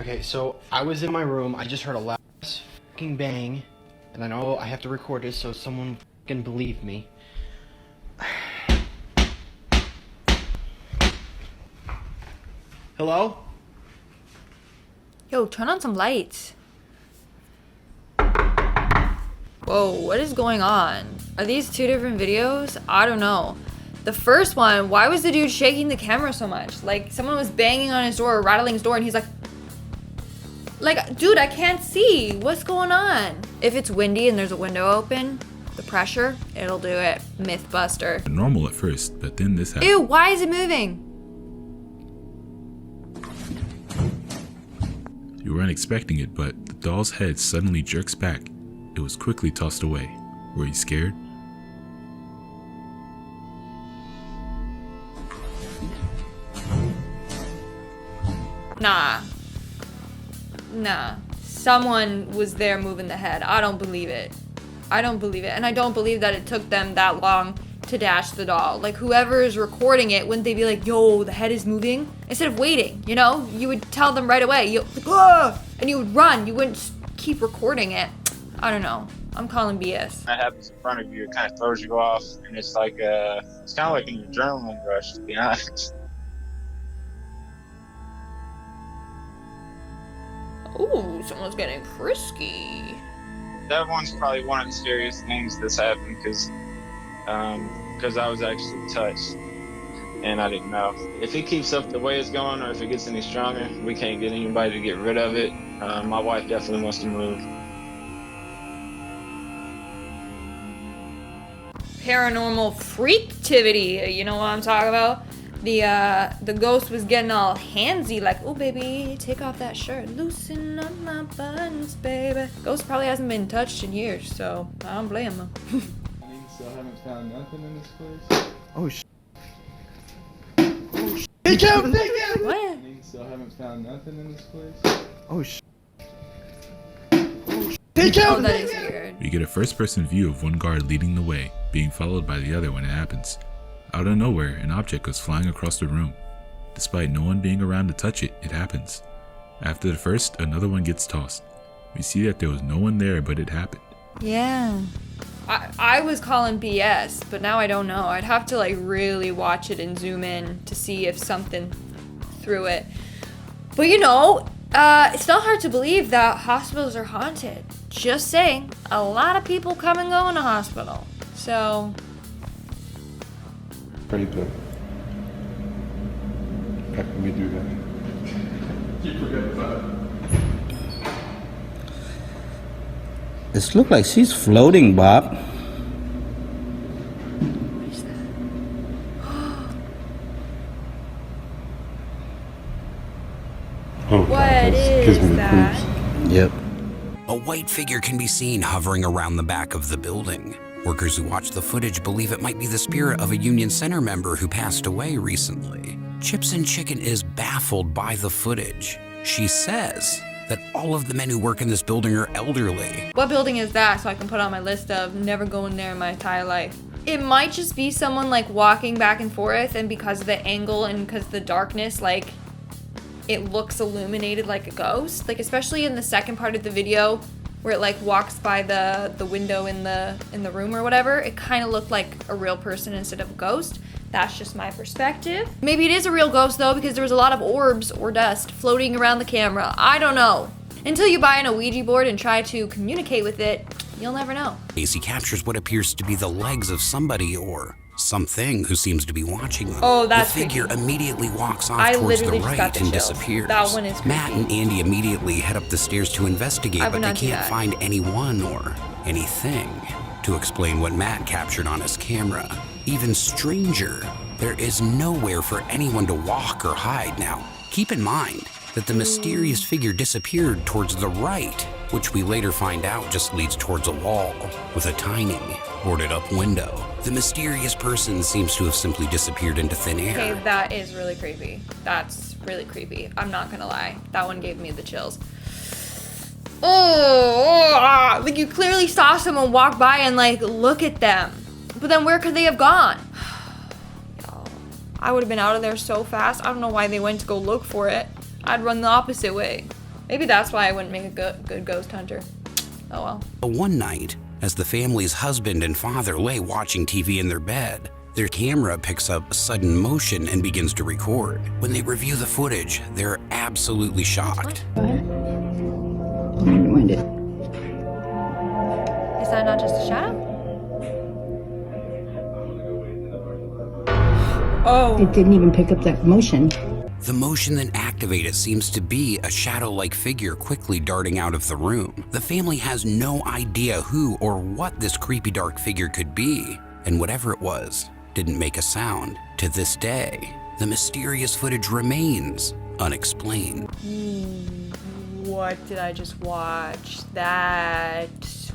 Okay, so I was in my room. I just heard a loud fucking bang, and I know I have to record it so someone can believe me. Hello? Yo, turn on some lights. Whoa, what is going on? Are these two different videos? I don't know. The first one, why was the dude shaking the camera so much? Like, someone was banging on his door or rattling his door and he's like, dude, I can't see. What's going on? If it's windy and there's a window open, the pressure, it'll do it. Mythbuster. Normal at first, but then this happened. Ew, why is it moving? You weren't expecting it, but the doll's head suddenly jerks back. It was quickly tossed away. Were you scared? Nah. Someone was there moving the head. I don't believe it. I don't believe it. And I don't believe that it took them that long to dash the doll. Like, whoever is recording it, wouldn't they be like, yo, the head is moving? Instead of waiting, you know? You would tell them right away. And you would run. You wouldn't keep recording it. I don't know. I'm calling BS. That happens in front of you, it kind of throws you off, and it's like it's kind of like an adrenaline rush, to be honest. Ooh, someone's getting frisky. That one's probably one of the scariest things that's happened because I was actually touched and I didn't know. If it keeps up the way it's going, or if it gets any stronger, we can't get anybody to get rid of it. My wife definitely wants to move. Paranormal freaktivity, you know what I'm talking about? The ghost was getting all handsy, like, oh baby, take off that shirt, loosen up my buttons, baby. Ghost probably hasn't been touched in years, so I don't blame him. Still haven't found nothing in this place. Oh sh. Oh sh. Take out! What? Still haven't found nothing in this place. Oh sh. Oh, that is weird. We get a first-person view of one guard leading the way, being followed by the other when it happens. Out of nowhere, an object goes flying across the room. Despite no one being around to touch it, it happens. After the first, another one gets tossed. We see that there was no one there, but it happened. Yeah. I was calling BS, but now I don't know. I'd have to like really watch it and zoom in to see if something threw it. But you know, it's not hard to believe that hospitals are haunted. Just saying, a lot of people come and go in a hospital. So... Pretty good. How can we do that? You forget about it. This looks like she's floating, Bob. What is that? Oh, What is that? Yep. A white figure can be seen hovering around the back of the building. Workers who watch the footage believe it might be the spirit of a Union Center member who passed away recently. Chips and Chicken is baffled by the footage. She says that all of the men who work in this building are elderly. What building is that so I can put on my list of never going there in my entire life? It might just be someone like walking back and forth, and because of the angle and because of the darkness, like it looks illuminated like a ghost. Like especially in the second part of the video where it like walks by the window in the room or whatever, it kind of looked like a real person instead of a ghost. That's just my perspective. Maybe it is a real ghost though, because there was a lot of orbs or dust floating around the camera. I don't know. Until you buy an Ouija board and try to communicate with it, you'll never know. Casey captures what appears to be the legs of somebody or something who seems to be watching them. Oh, that's the figure creepy. immediately walks off I towards the literally just got right the and chills. disappears. That one is creepy. Matt and Andy immediately head up the stairs to investigate, I but would they not do can't that. find anyone or anything. To explain what Matt captured on his camera, even stranger, there is nowhere for anyone to walk or hide. Now, keep in mind that the mysterious figure disappeared towards the right, which we later find out just leads towards a wall with a tiny, boarded up window. The mysterious person seems to have simply disappeared into thin air. Okay, that is really creepy. That's really creepy. I'm not gonna lie. That one gave me the chills. Like you clearly saw someone walk by and like look at them. But then where could they have gone? I would have been out of there so fast. I don't know why they went to go look for it. I'd run the opposite way. Maybe that's why I wouldn't make a good ghost hunter. Oh well. One night, as the family's husband and father lay watching TV in their bed, their camera picks up sudden motion and begins to record. When they review the footage, they're absolutely shocked. Rewind it. Is that not just a shadow? Oh. It didn't even pick up that motion. The motion that activated seems to be a shadow-like figure quickly darting out of the room. The family has no idea who or what this creepy dark figure could be, and whatever it was didn't make a sound. To this day, the mysterious footage remains unexplained. What did I just watch? That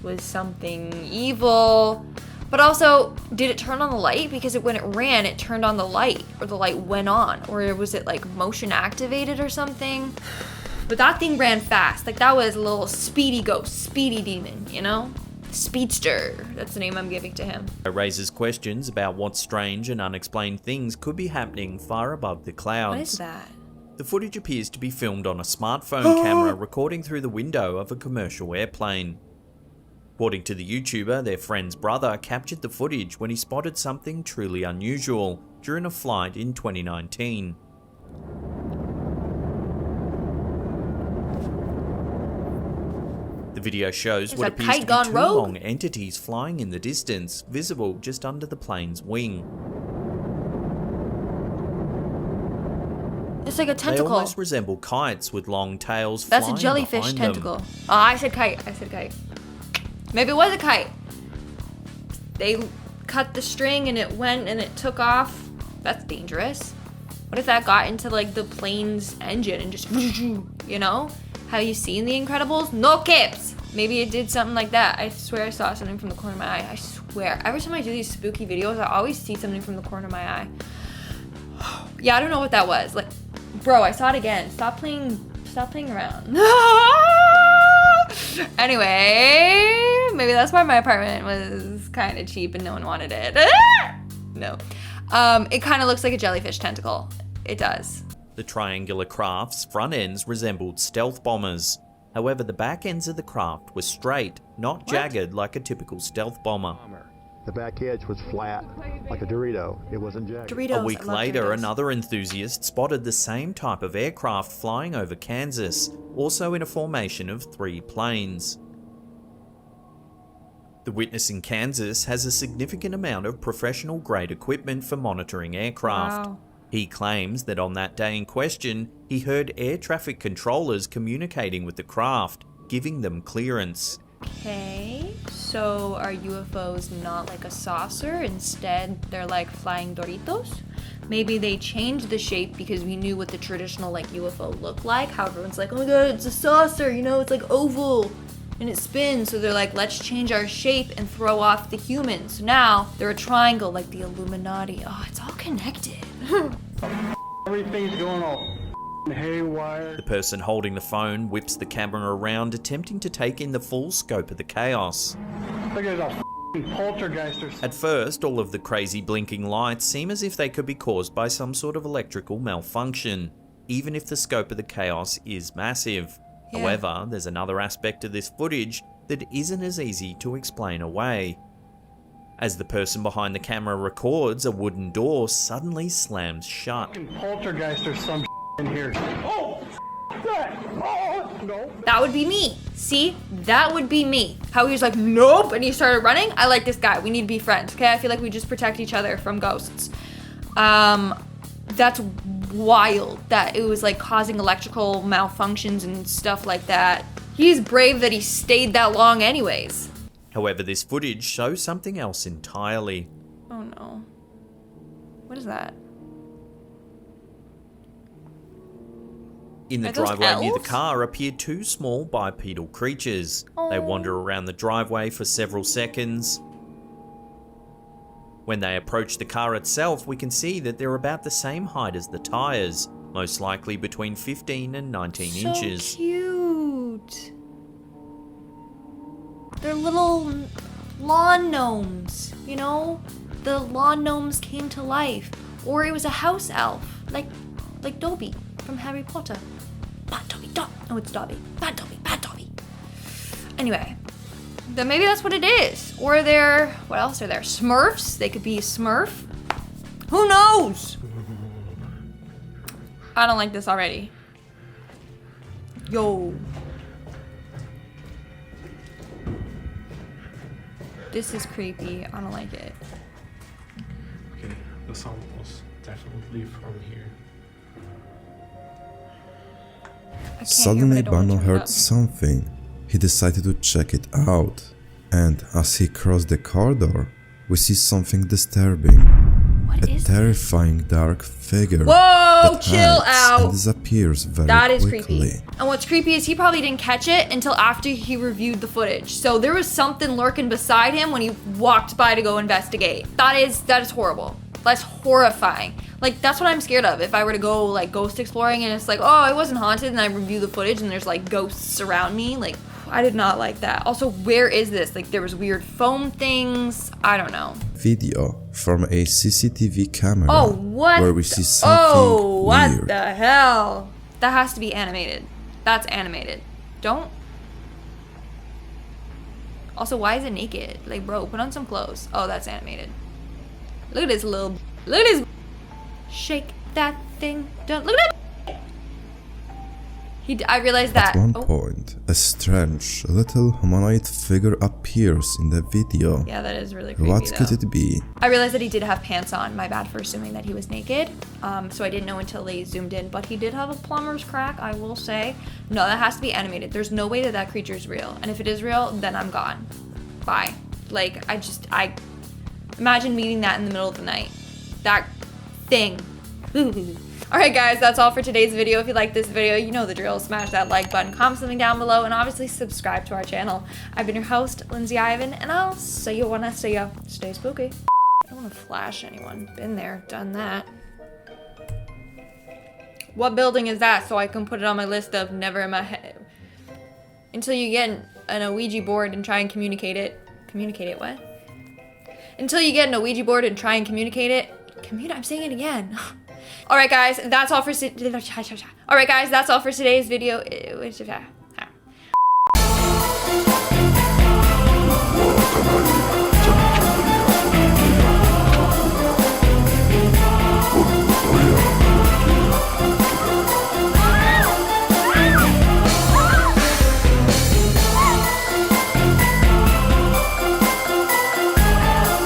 was something evil. But also, did it turn on the light? Because when it ran, it turned on the light, or the light went on, or was it like motion activated or something? But that thing ran fast. Like that was a little speedy ghost, speedy demon, you know? Speedster, that's the name I'm giving to him. It raises questions about what strange and unexplained things could be happening far above the clouds. What is that? The footage appears to be filmed on a smartphone camera recording through the window of a commercial airplane. According to the YouTuber, their friend's brother captured the footage when he spotted something truly unusual during a flight in 2019. The video shows what appears to be two long entities flying in the distance, visible just under the plane's wing. It's like a tentacle. They almost resemble kites with long tails That's flying a jellyfish behind tentacle. them. Oh, I said kite. Maybe it was a kite. They cut the string and it went and it took off. That's dangerous. What if that got into like the plane's engine and just, you know? Have you seen The Incredibles? No caps. Maybe it did something like that. I swear I saw something from the corner of my eye. I swear. Every time I do these spooky videos, I always see something from the corner of my eye. Yeah, I don't know what that was. Like, bro, I saw it again. Stop playing around. Anyway, maybe that's why my apartment was kind of cheap and no one wanted it. No. It kind of looks like a jellyfish tentacle. It does. The triangular craft's front ends resembled stealth bombers. However, the back ends of the craft were straight, not jagged like a typical stealth bomber. The back edge was flat, like a Dorito. It wasn't jagged. Doritos. A week later, another enthusiast spotted the same type of aircraft flying over Kansas, also in a formation of 3 planes. The witness in Kansas has a significant amount of professional-grade equipment for monitoring aircraft. Wow. He claims that on that day in question, he heard air traffic controllers communicating with the craft, giving them clearance. Okay, so are UFOs not like a saucer? Instead, they're like flying Doritos? Maybe they changed the shape because we knew what the traditional like UFO looked like. How everyone's like, oh my god, it's a saucer, you know, it's like oval and it spins. So they're like, let's change our shape and throw off the humans. So now they're a triangle like the Illuminati. Oh, it's all connected. Everything's going all haywire. The person holding the phone whips the camera around, attempting to take in the full scope of the chaos. Look at a poltergeist or something. At first, all of the crazy blinking lights seem as if they could be caused by some sort of electrical malfunction, even if the scope of the chaos is massive. Yeah. However, there's another aspect of this footage that isn't as easy to explain away. As the person behind the camera records, a wooden door suddenly slams shut. Poltergeist or some in here. Oh, no. That would be me. See? That would be me. How he was like, nope, and he started running. I like this guy. We need to be friends, okay? I feel like we just protect each other from ghosts. That's wild that it was like causing electrical malfunctions and stuff like that. He's brave that he stayed that long anyways. However, this footage shows something else entirely. Oh no. What is that? In the Are those driveway near the elves? car appear 2 small bipedal creatures. They Oh. wander around the driveway for several seconds. When they approach the car itself, we can see that they're about the same height as the tires, most likely between 15 and 19 inches. So cute. They're little lawn gnomes, you know? The lawn gnomes came to life. Or it was a house elf, like Dobby from Harry Potter. But Dobby, Oh, it's Dobby. Bad Dobby. Bad Dobby. Anyway, then maybe that's what it is. Or they're, what else are there? Smurfs? They could be a Smurf. Who knows? I don't like this already. Yo. This is creepy. I don't like it. Okay, the sound was definitely from here. I can't Suddenly, hear, but I don't wanna Bano turn it heard up. something. He decided to check it out. And as he crossed the corridor, we see something disturbing. What A is terrifying dark figure Whoa, that chill acts out. and disappears very That is quickly. creepy. And what's creepy is he probably didn't catch it until after he reviewed the footage. So there was something lurking beside him when he walked by to go investigate. That is horrible. That's horrifying. Like, that's what I'm scared of. If I were to go like ghost exploring and it's like, oh, I wasn't haunted, and I review the footage and there's like ghosts around me, like, I did not like that. Also, where is this? Like, there was weird foam things. I don't know. Video from a CCTV camera. Oh, what? Where we see something Oh, what weird. the hell? That has to be animated. That's animated. Don't. Also, why is it naked? Like, bro, put on some clothes. Oh, that's animated. Look at this little. Look at this. Shake that thing. Don't look at that. I realized that. At one Oh. point, a strange little humanoid figure appears in the video. Yeah, that is really creepy. What though. could it be? I realized that he did have pants on. My bad for assuming that he was naked. So I didn't know until they zoomed in. But he did have a plumber's crack, I will say. No, that has to be animated. There's no way that that creature is real. And if it is real, then I'm gone. Bye. Like, I imagine meeting that in the middle of the night. That thing. Alright guys, that's all for today's video. If you like this video, you know the drill. Smash that like button, comment something down below, and obviously subscribe to our channel. I've been your host, Lindsay Ivan, and I'll see you when I see ya. Stay spooky. I don't want to flash anyone. Been there, done that. What building is that so I can put it on my list of never in my head? Until you get an Ouija board and try and communicate it. Communicate it, what? Until you get an Ouija board and try and communicate it. I'm saying it again. Alright guys, that's all for today's video.